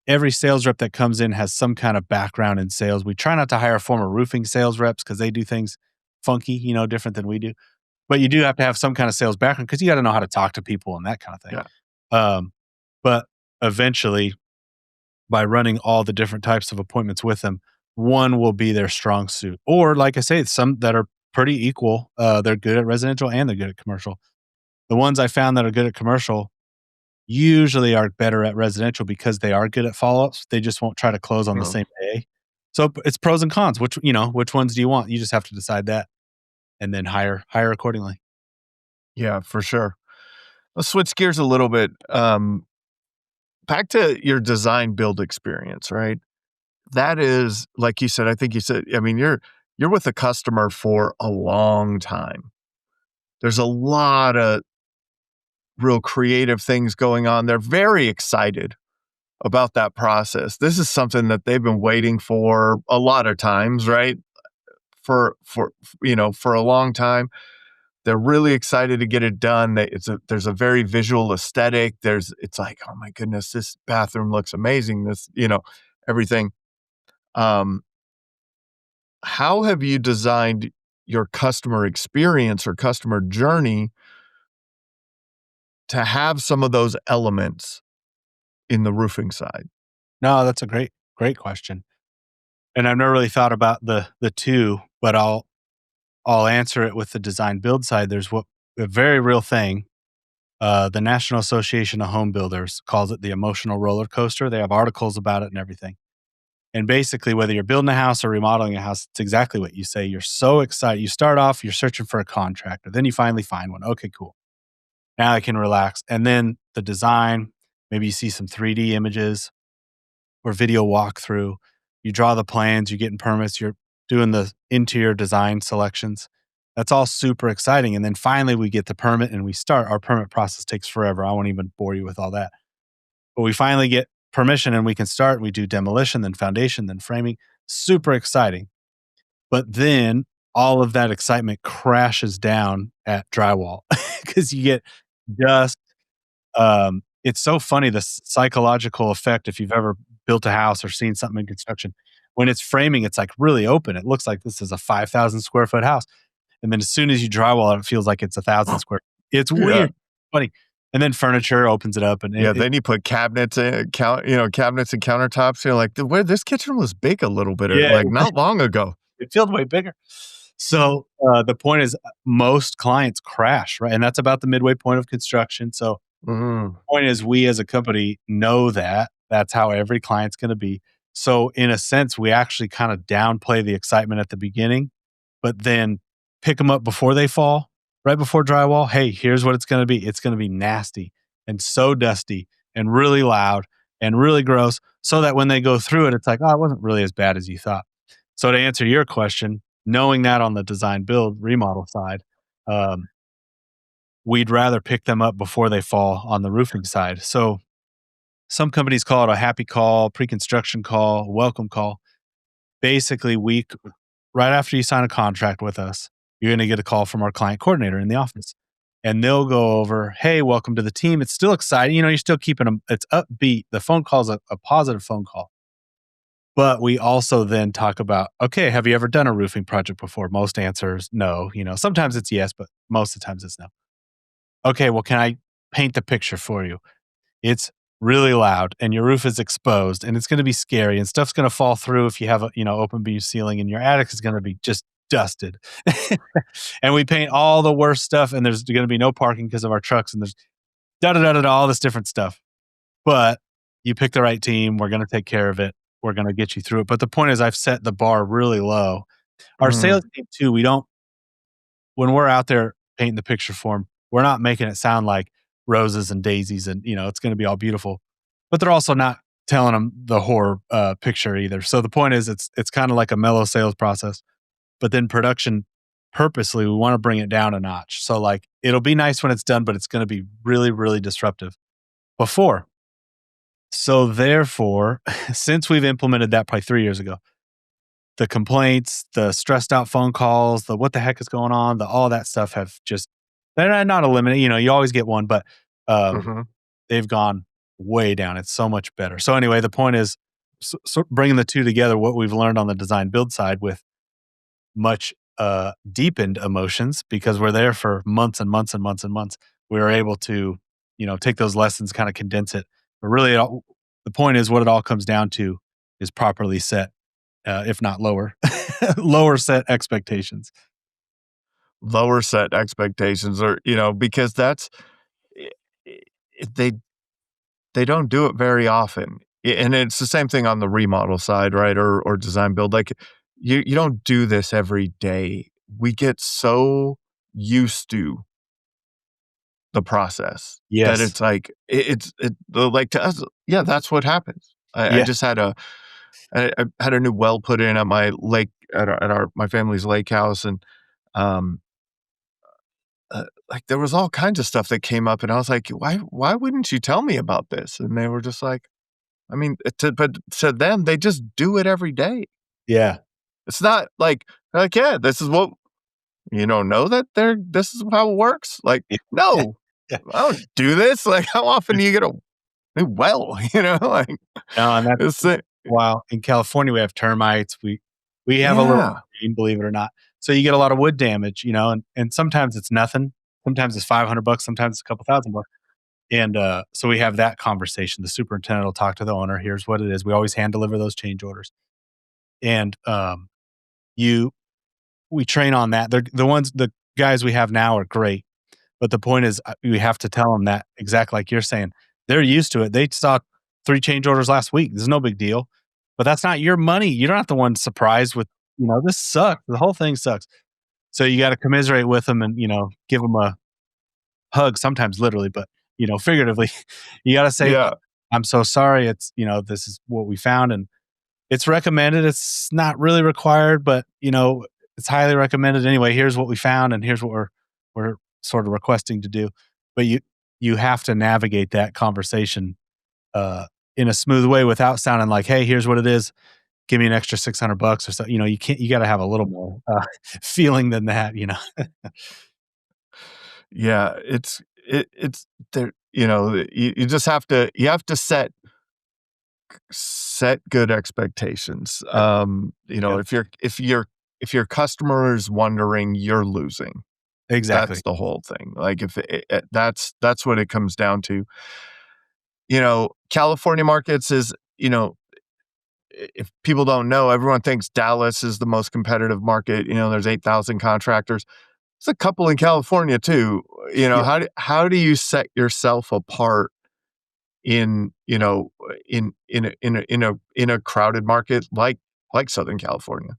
every sales rep that comes in has some kind of background in sales. We try not to hire former roofing sales reps because they do things funky, different than we do. But you do have to have some kind of sales background because you got to know how to talk to people and that kind of thing. Yeah. But eventually, by running all the different types of appointments with them, one will be their strong suit. Or like I say, some that are pretty equal. They're good at residential and they're good at commercial. The ones I found that are good at commercial usually are better at residential because they are good at follow-ups. They just won't try to close on the same day. So it's pros and cons. Which ones do you want? You just have to decide that and then hire accordingly. Yeah, for sure. Let's switch gears a little bit. Back to your design build experience, right? That is, like you said, I think you said, I mean, you're with a customer for a long time. There's a lot of real creative things going on. They're very excited about that process. This is something that they've been waiting for a lot of times, right? For a long time. They're really excited to get it done. There's a very visual aesthetic. It's like, oh my goodness, this bathroom looks amazing. This, everything. How have you designed your customer experience or customer journey to have some of those elements in the roofing side? No, that's a great question. And I've never really thought about the two, but I'll answer it with the design build side. There's a very real thing. The National Association of Home Builders calls it the emotional roller coaster. They have articles about it and everything. And basically, whether you're building a house or remodeling a house, it's exactly what you say. You're so excited. You start off, you're searching for a contractor. Then you finally find one. Okay, cool. Now I can relax. And then the design, maybe you see some 3D images or video walkthrough. You draw the plans, you're getting permits, you're doing the interior design selections. That's all super exciting. And then finally we get the permit and we start. Our permit process takes forever. I won't even bore you with all that. But we finally get permission and we can start. We do demolition, then foundation, then framing. Super exciting. But then all of that excitement crashes down at drywall because you get dust. It's so funny, the psychological effect, if you've ever built a house or seen something in construction. When it's framing, it's like really open. It looks like this is a 5,000 square foot house. And then as soon as you drywall it, it feels like it's 1,000 square. It's Yeah. weird, funny. And then furniture opens it up, and Then you put cabinets in, cabinets and countertops. You're like, where this kitchen was big a little bit, Yeah. like not long ago. it feels way bigger. So the point is, most clients crash, right? And that's about the midway point of construction. So Mhm. the point is, we as a company know that that's how every client's going to be. So in a sense, we actually kind of downplay the excitement at the beginning, but then pick them up before they fall, right before drywall. Hey, here's what it's going to be. It's going to be nasty and so dusty and really loud and really gross, so that when they go through it, it's like, oh, it wasn't really as bad as you thought. So to answer your question, knowing that on the design build remodel side, we'd rather pick them up before they fall on the roofing side. So some companies call it a happy call, pre-construction call, welcome call. Basically, right after you sign a contract with us, you're going to get a call from our client coordinator in the office. And they'll go over, hey, welcome to the team. It's still exciting. You're still keeping them, it's upbeat. The phone call is a positive phone call. But we also then talk about, okay, have you ever done a roofing project before? Most answers, no. Sometimes it's yes, but most of the times it's no. Okay, well, can I paint the picture for you? It's really loud and your roof is exposed and it's going to be scary and stuff's going to fall through if you have a, open beam ceiling, and your attic is going to be just dusted. And we paint all the worst stuff, and there's going to be no parking because of our trucks, and there's all this different stuff. But you pick the right team. We're going to take care of it. We're going to get you through it. But the point is, I've set the bar really low. Our sales team too, when we're out there painting the picture for them, we're not making it sound like roses and daisies and, it's going to be all beautiful, but they're also not telling them the horror picture either. So the point is, it's kind of like a mellow sales process, but then production, purposely, we want to bring it down a notch. So like, it'll be nice when it's done, but it's going to be really, really disruptive before. So therefore, since we've implemented that probably 3 years ago, the complaints, the stressed out phone calls, the what the heck is going on, all that stuff they're not eliminated. You always get one, but they've gone way down. It's so much better. So anyway, the point is, so bringing the two together, what we've learned on the design build side with much deepened emotions, because we're there for months and months and months and months, we were able to, take those lessons, kind of condense it. But really, the point is, what it all comes down to is properly set, if not lower, lower set expectations. Lower set expectations, or because that's they don't do it very often. And it's the same thing on the remodel side, right? Or design build. Like you don't do this every day. We get so used to the process Yes. that it's like like to us, yeah, that's what happens. I just had I had a new well put in at my lake, at my family's lake house, and like there was all kinds of stuff that came up, and I was like, why wouldn't you tell me about this? And they were just like, I mean, but to them, they just do it every day. Yeah. It's not like, yeah, this is what, you don't know that this is how it works. Like, no, Yeah. I don't do this. Like, how often do you get a new well? Like, no, and that's wow. In California, we have termites. We have a little rain, believe it or not. So you get a lot of wood damage, and sometimes it's nothing. Sometimes it's $500. Sometimes it's a couple $1,000. And so we have that conversation. The superintendent will talk to the owner. Here's what it is. We always hand deliver those change orders. And we train on that. The guys we have now are great. But the point is, we have to tell them that, exactly like you're saying. They're used to it. They saw 3 change orders last week. There's no big deal. But that's not your money. You're not the one surprised with, this sucks. The whole thing sucks. So you got to commiserate with them and, give them a hug, sometimes literally, but, figuratively. You got to say, I'm so sorry. It's, this is what we found, and it's recommended. It's not really required, but, it's highly recommended. Anyway, here's what we found, and here's what we're sort of requesting to do. But you have to navigate that conversation in a smooth way without sounding like, hey, here's what it is. Give me an extra $600 or so. You got to have a little more feeling than that. Yeah, it's there. You just have to set good expectations. Yeah. If your customer is wondering, you're losing. Exactly. That's the whole thing. Like if that's what it comes down to. California markets is, if people don't know, everyone thinks Dallas is the most competitive market. There's 8,000 contractors. There's a couple in California too. Yeah. How do you set yourself apart in a crowded market like Southern California?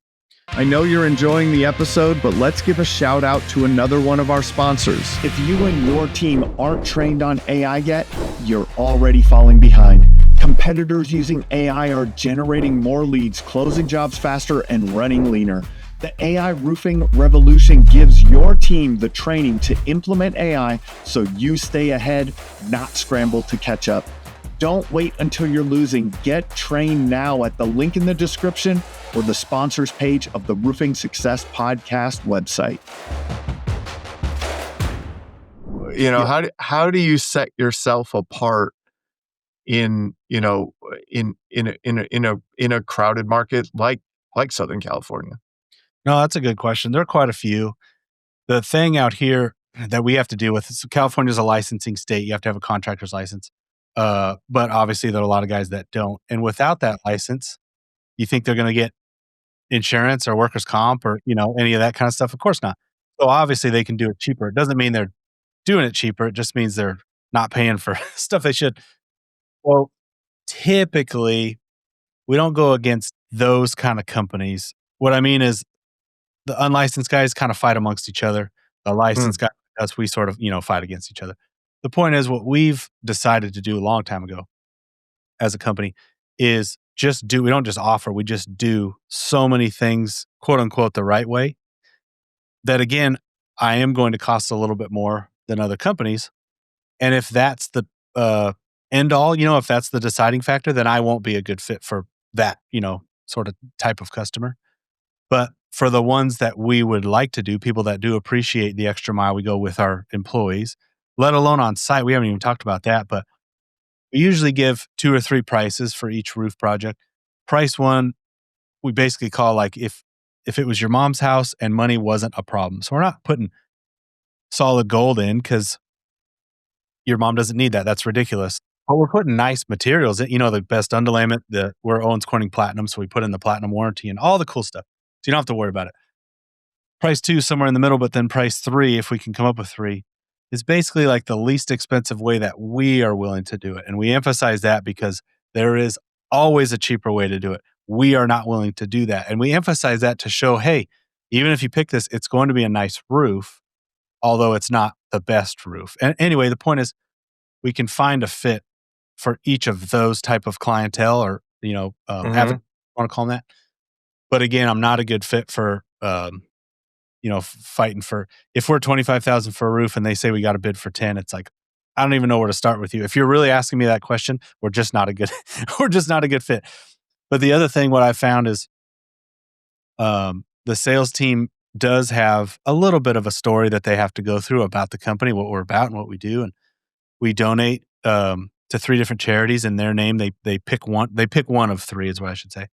I know you're enjoying the episode, but let's give a shout out to another one of our sponsors. If you and your team aren't trained on AI yet, you're already falling behind. Competitors using AI are generating more leads, closing jobs faster, and running leaner. The AI roofing revolution gives your team the training to implement AI so you stay ahead, not scramble to catch up. Don't wait until you're losing. Get trained now at the link in the description or the sponsors page of the Roofing Success Podcast website. How do you set yourself apart in a crowded market like Southern California? No, that's a good question. There are quite a few. The thing out here that we have to deal with is California is a licensing state. You have to have a contractor's license. But obviously there are a lot of guys that don't. And without that license, you think they're going to get insurance or workers' comp or, any of that kind of stuff? Of course not. So obviously they can do it cheaper. It doesn't mean they're doing it cheaper. It just means they're not paying for stuff they should. Well, typically we don't go against those kind of companies. What I mean is the unlicensed guys kind of fight amongst each other. The licensed guys, us, we sort of, fight against each other. The point is what we've decided to do a long time ago as a company is we don't just offer, we just do so many things, quote unquote, the right way that again, I am going to cost a little bit more than other companies. And if that's the end all, if that's the deciding factor, then I won't be a good fit for that, sort of type of customer. But for the ones that we would like to do, people that do appreciate the extra mile we go with our employees, let alone on site, we haven't even talked about that, but we usually give 2 or 3 prices for each roof project. Price 1, we basically call like if it was your mom's house and money wasn't a problem. So we're not putting solid gold in because your mom doesn't need that. That's ridiculous. But we're putting nice materials in, the best underlayment, we're Owens Corning Platinum. So we put in the platinum warranty and all the cool stuff. So you don't have to worry about it. Price 2 somewhere in the middle, but then price 3, if we can come up with 3, is basically like the least expensive way that we are willing to do it. And we emphasize that because there is always a cheaper way to do it. We are not willing to do that. And we emphasize that to show, hey, even if you pick this, it's going to be a nice roof, although it's not the best roof. And anyway, the point is we can find a fit for each of those type of clientele or, want to call them that. But again, I'm not a good fit for, fighting for, if we're 25,000 for a roof and they say we got a bid for 10, it's like, I don't even know where to start with you. If you're really asking me that question, we're just not a good fit. But the other thing, what I found is, the sales team does have a little bit of a story that they have to go through about the company, what we're about and what we do. And we donate, to 3 different charities in their name. They pick one of 3 is what I should say.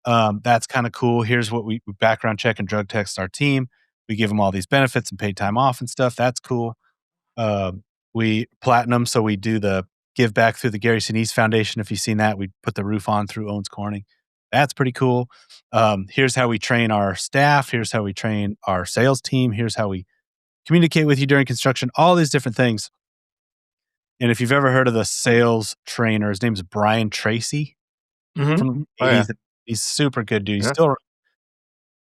That's kind of cool. Here's what we background check and drug test our team. We give them all these benefits and paid time off and stuff. That's cool. We platinum. So we do the give back through the Gary Sinise Foundation. If you've seen that, we put the roof on through Owens Corning. That's pretty cool. Here's how we train our staff. Here's how we train our sales team. Here's how we communicate with you during construction, all these different things. And if you've ever heard of the sales trainer, his name's Brian Tracy. From the 80s. He's super good dude.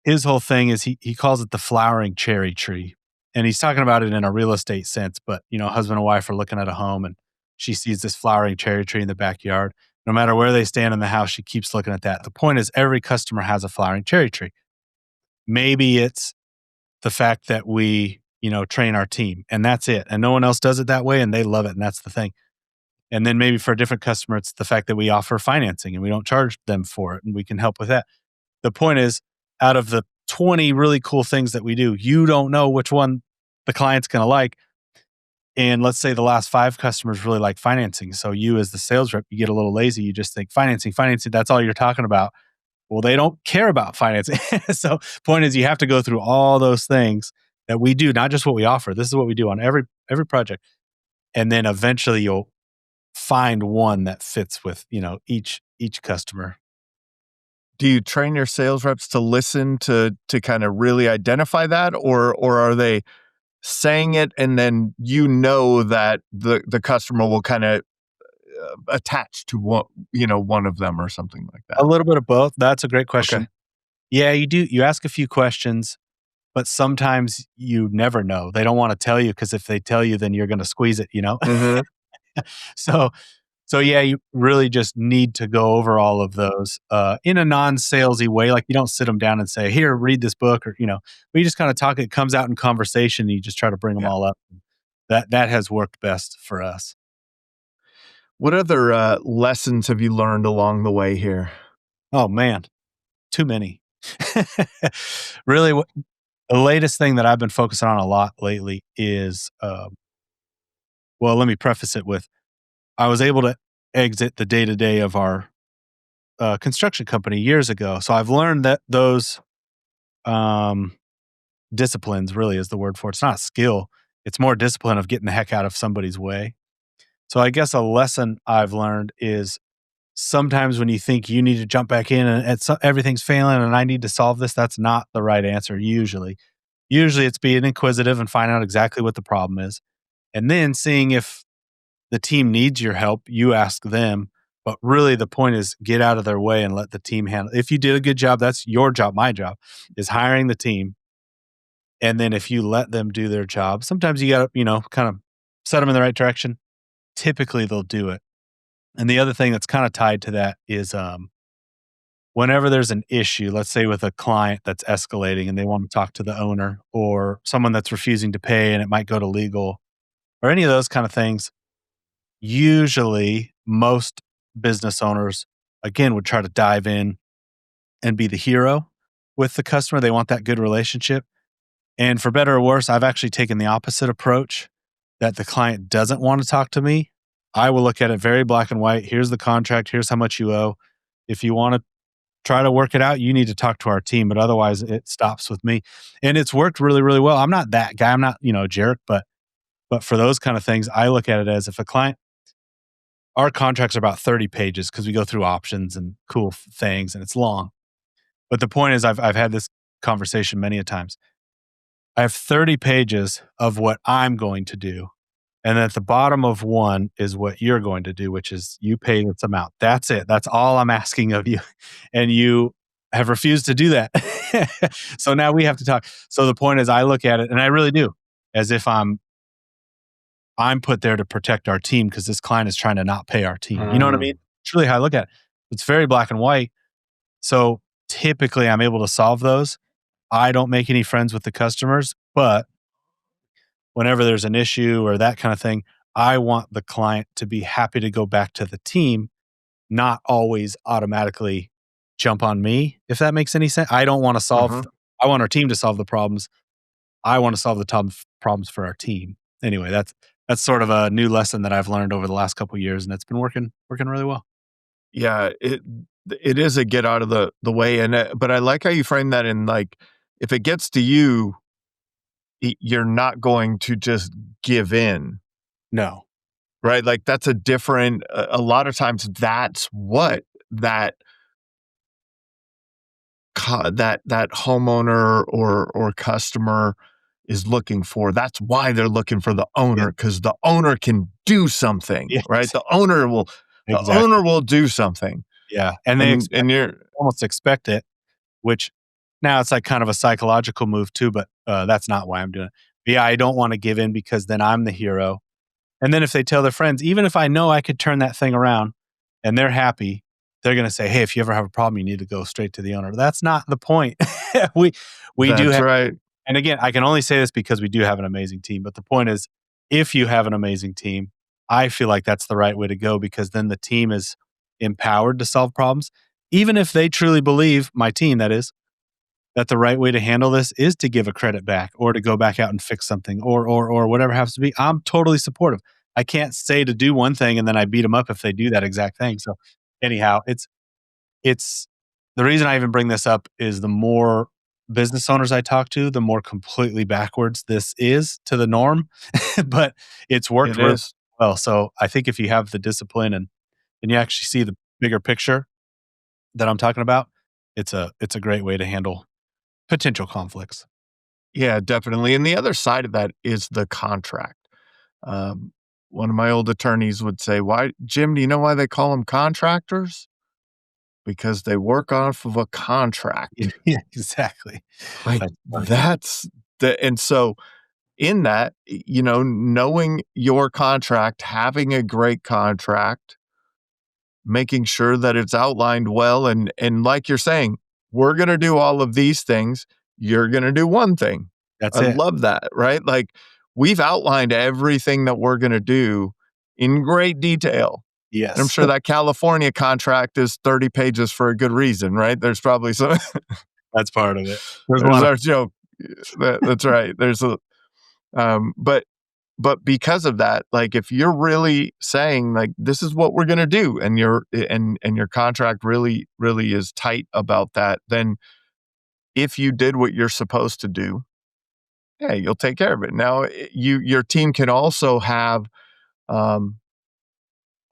His whole thing is he calls it the flowering cherry tree. And he's talking about it in a real estate sense, but husband and wife are looking at a home and she sees this flowering cherry tree in the backyard. No matter where they stand in the house, she keeps looking at that. The point is every customer has a flowering cherry tree. Maybe it's the fact that we, train our team and that's it. And no one else does it that way and they love it. And that's the thing. And then maybe for a different customer, it's the fact that we offer financing and we don't charge them for it and we can help with that. The point is, out of the 20 really cool things that we do, you don't know which one the client's going to like. And let's say the last 5 customers really like financing. So you as the sales rep, you get a little lazy. You just think financing, that's all you're talking about. Well, they don't care about financing. So point is you have to go through all those things that we do, not just what we offer. This is what we do on every project. And then eventually you'll find one that fits with, each customer. Do you train your sales reps to listen to kind of really identify that, or are they saying it and then that the customer will kind of attach to one of them or something like that? A little bit of both. That's a great question. Okay. Yeah, you do. You ask a few questions, but sometimes you never know. They don't want to tell you because if they tell you, then you're going to squeeze it, Mm-hmm. So yeah, you really just need to go over all of those in a non-salesy way. Like you don't sit them down and say, "Here, read this book," or but you just kind of talk. It comes out in conversation. And you just try to bring them all up. That has worked best for us. What other lessons have you learned along the way here? Oh man, too many. Really, the latest thing that I've been focusing on a lot lately is, well, let me preface it with, I was able to exit the day-to-day of our construction company years ago. So I've learned that those disciplines really is the word for it. It's not skill. It's more discipline of getting the heck out of somebody's way. So I guess a lesson I've learned is sometimes when you think you need to jump back in and everything's failing and I need to solve this, that's not the right answer usually. Usually it's being inquisitive and find out exactly what the problem is. And then seeing if the team needs your help, you ask them. But really the point is get out of their way and let the team handle it. If you did a good job, that's your job. My job is hiring the team. And then if you let them do their job, sometimes you got to, kind of set them in the right direction. Typically they'll do it. And the other thing that's kind of tied to that is whenever there's an issue, let's say with a client that's escalating and they want to talk to the owner or someone that's refusing to pay and it might go to legal or any of those kind of things, usually most business owners, again, would try to dive in and be the hero with the customer. They want that good relationship. And for better or worse, I've actually taken the opposite approach that the client doesn't want to talk to me. I will look at it very black and white. Here's the contract. Here's how much you owe. If you want to try to work it out, you need to talk to our team, but otherwise it stops with me. And it's worked really, really well. I'm not that guy. I'm not, a jerk, but for those kind of things, I look at it as if a client, our contracts are about 30 pages because we go through options and cool things and it's long. But the point is I've had this conversation many a times. I have 30 pages of what I'm going to do. And at the bottom of one is what you're going to do, which is you pay this amount. That's it. That's all I'm asking of you. And you have refused to do that. So now we have to talk. So the point is I look at it, and I really do, as if I'm put there to protect our team because this client is trying to not pay our team. You know what I mean? It's really how I look at it. It's very black and white. So typically I'm able to solve those. I don't make any friends with the customers, but whenever there's an issue or that kind of thing, I want the client to be happy to go back to the team, not always automatically jump on me, if that makes any sense. I don't want to solve, I want our team to solve the problems. I want to solve the problems for our team. Anyway, that's sort of a new lesson that I've learned over the last couple of years, and it's been working really well. Yeah, it is a get out of the way, and but I like how you frame that in like, if it gets to you, you're not going to just give in. No. Right? Like that's a lot of times that's what that homeowner or customer is looking for. That's why they're looking for the owner, because the owner can do something, right? The owner will do something. Yeah. And they almost expect it, which now it's like kind of a psychological move too, but that's not why I'm doing it. But yeah, I don't want to give in because then I'm the hero. And then if they tell their friends, even if I know I could turn that thing around and they're happy, they're going to say, hey, if you ever have a problem, you need to go straight to the owner. That's not the point. we do That's have, right. and again, I can only say this because we do have an amazing team. But the point is, if you have an amazing team, I feel like that's the right way to go, because then the team is empowered to solve problems. Even if they truly believe, my team, that is, that the right way to handle this is to give a credit back or to go back out and fix something or whatever it happens to be, I'm totally supportive. I can't say to do one thing and then I beat them up if they do that exact thing. So anyhow, it's the reason I even bring this up is the more business owners I talk to, the more completely backwards this is to the norm, but it's worked It really is. well. So I think if you have the discipline and you actually see the bigger picture that I'm talking about, it's a great way to handle potential conflicts. Yeah, definitely. And the other side of that is the contract. Um, One of my old attorneys would say, "Why, Jim, do you know why they call them contractors? Because they work off of a contract." Yeah, exactly. Like, That's funny. that's and so in that, knowing your contract, having a great contract, making sure that it's outlined well, and like you're saying, we're going to do all of these things, you're going to do one thing. That's I it. love that, right? Like, we've outlined everything that we're going to do in great detail. And I'm Yes. sure that California contract is 30 pages for a good reason, right? There's probably some That's part of it. There's a there's lot of our joke. That's right. There's a but because of that, like, if you're really saying, like, this is what we're going to do, and your contract really is tight about that, then if you did what you're supposed to do, yeah, you'll take care of it. Now, your team can also have um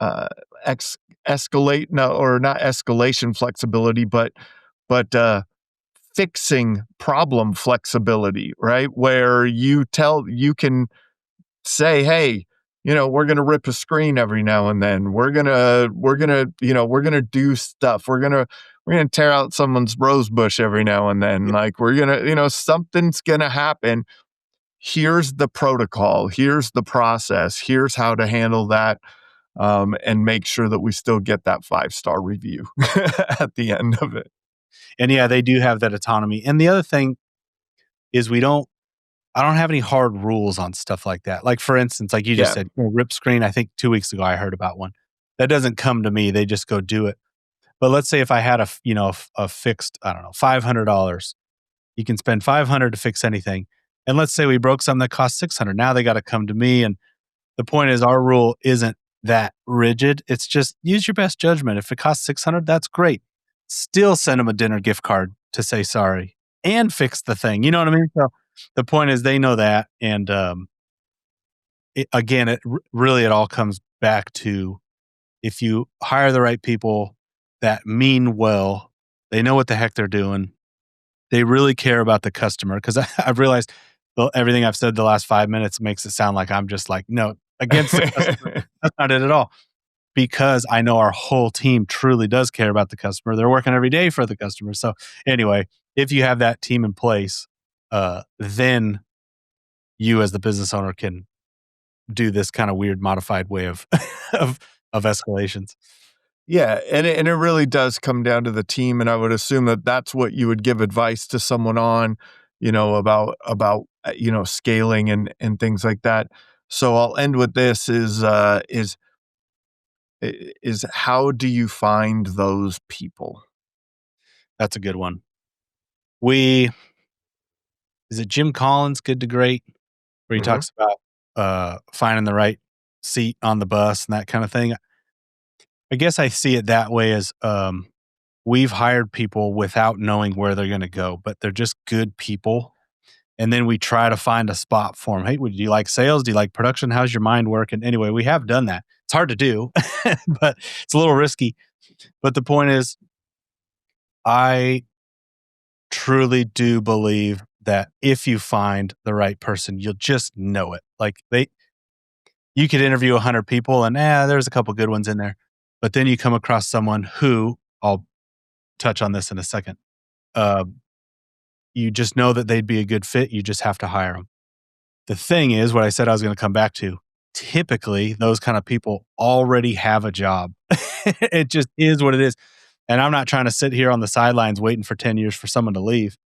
uh escalate, no, or not escalation flexibility, but fixing problem flexibility, right? Where you can say, hey, we're going to rip a screen every now and then. We're going to do stuff. We're going to tear out someone's rose bush every now and then. Like, we're going to, something's going to happen. Here's the protocol. Here's the process. Here's how to handle that. And make sure that we still get that 5-star review at the end of it. and yeah, they do have that autonomy. And the other thing is I don't have any hard rules on stuff like that. Like, for instance, like you just Yeah. said, rip screen. I think 2 weeks ago I heard about one. That doesn't come to me. They just go do it. But let's say if I had a fixed, I don't know, $500, you can spend 500 to fix anything. And let's say we broke something that cost 600. Now they got to come to me. And the point is, our rule isn't that rigid. It's just use your best judgment. If it costs 600, that's great. Still send them a dinner gift card to say sorry and fix the thing. You know what I mean? So the point is, they know that. And again, it all comes back to, if you hire the right people that mean well, they know what the heck they're doing. They really care about the customer. Because I've realized everything I've said the last 5 minutes makes it sound like I'm just like, no, against the customer. That's not it at all. Because I know our whole team truly does care about the customer. They're working every day for the customer. So anyway, if you have that team in place, then you as the business owner can do this kind of weird modified way of of escalations. Yeah, and it really does come down to the team, and I would assume that that's what you would give advice to someone on, about scaling and things like that. So I'll end with this: is how do you find those people? That's a good one. Is it Jim Collins, Good to Great, where he Mhm. talks about finding the right seat on the bus and that kind of thing. I guess I see it that way as we've hired people without knowing where they're going to go, but they're just good people. And then we try to find a spot for them. Hey, would you like sales? Do you like production? How's your mind working? Anyway, we have done that. It's hard to do, but it's a little risky. But the point is, I truly do believe that if you find the right person, you'll just know it. Like, you could interview 100 people and there's a couple good ones in there. But then you come across someone who, I'll touch on this in a second. You just know that they'd be a good fit. You just have to hire them. The thing is, what I said I was going to come back to, typically those kind of people already have a job. It just is what it is. And I'm not trying to sit here on the sidelines waiting for 10 years for someone to leave.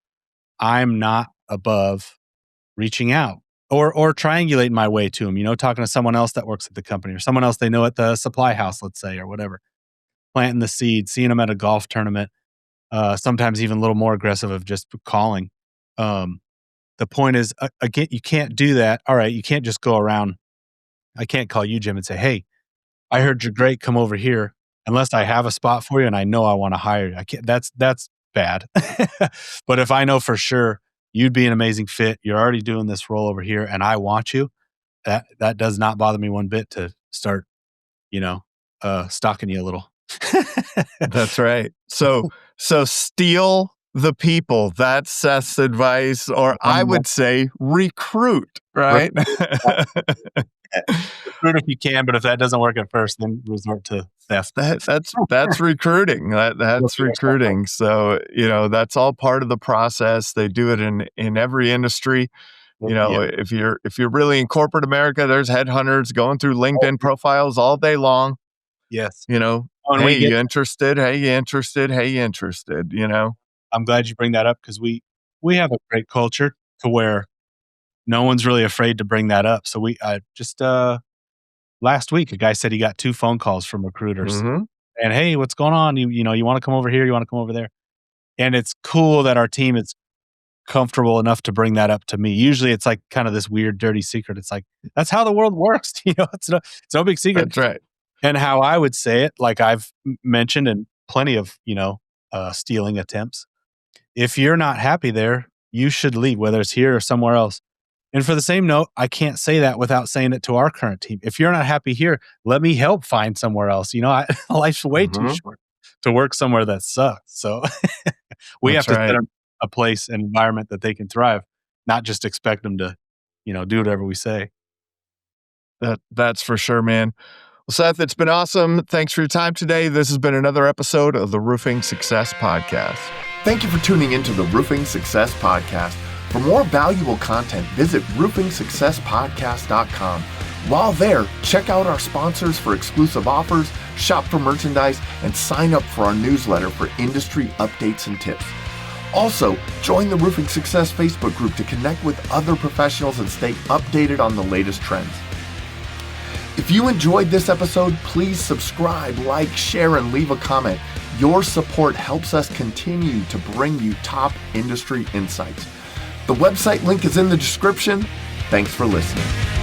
I'm not above reaching out or triangulating my way to them, talking to someone else that works at the company or someone else they know at the supply house, let's say, or whatever. Planting the seed, seeing them at a golf tournament, sometimes even a little more aggressive of just calling. The point is, again, you can't do that. All right, you can't just go around. I can't call you, Jim, and say, hey, I heard you're great. Come over here. Unless I have a spot for you and I know I want to hire you. I can't. That's bad. But if I know for sure you'd be an amazing fit, you're already doing this role over here, and I want you, that does not bother me one bit to start, stalking you a little. That's right. So steal the people. That's Seth's advice, or I would say recruit, right? Recruit if you can, but if that doesn't work at first, then resort to theft. That's recruiting. That's recruiting. So, that's all part of the process. They do it in every industry. If you're really in corporate America, there's headhunters going through LinkedIn profiles all day long. Yes. Hey, you interested? Hey, you interested? Hey, you interested? I'm glad you bring that up because we have a great culture to where no one's really afraid to bring that up. So last week, a guy said he got 2 phone calls from recruiters and, hey, what's going on? You want to come over here? You want to come over there? And it's cool that our team is comfortable enough to bring that up to me. Usually it's like kind of this weird, dirty secret. It's like, that's how the world works. It's no big secret. That's right. And how I would say it, like I've mentioned in plenty of, stealing attempts. If you're not happy there, you should leave, whether it's here or somewhere else. And for the same note, I can't say that without saying it to our current team. If you're not happy here, let me help find somewhere else. Life's way too short to work somewhere that sucks. So we have to set them a place, an environment that they can thrive, not just expect them to, do whatever we say. That's for sure, man. Well, Seth, it's been awesome. Thanks for your time today. This has been another episode of the Roofing Success Podcast. Thank you for tuning into the Roofing Success Podcast. For more valuable content, visit roofingsuccesspodcast.com. While there, check out our sponsors for exclusive offers, shop for merchandise, and sign up for our newsletter for industry updates and tips. Also, join the Roofing Success Facebook group to connect with other professionals and stay updated on the latest trends. If you enjoyed this episode, please subscribe, like, share, and leave a comment. Your support helps us continue to bring you top industry insights. The website link is in the description. Thanks for listening.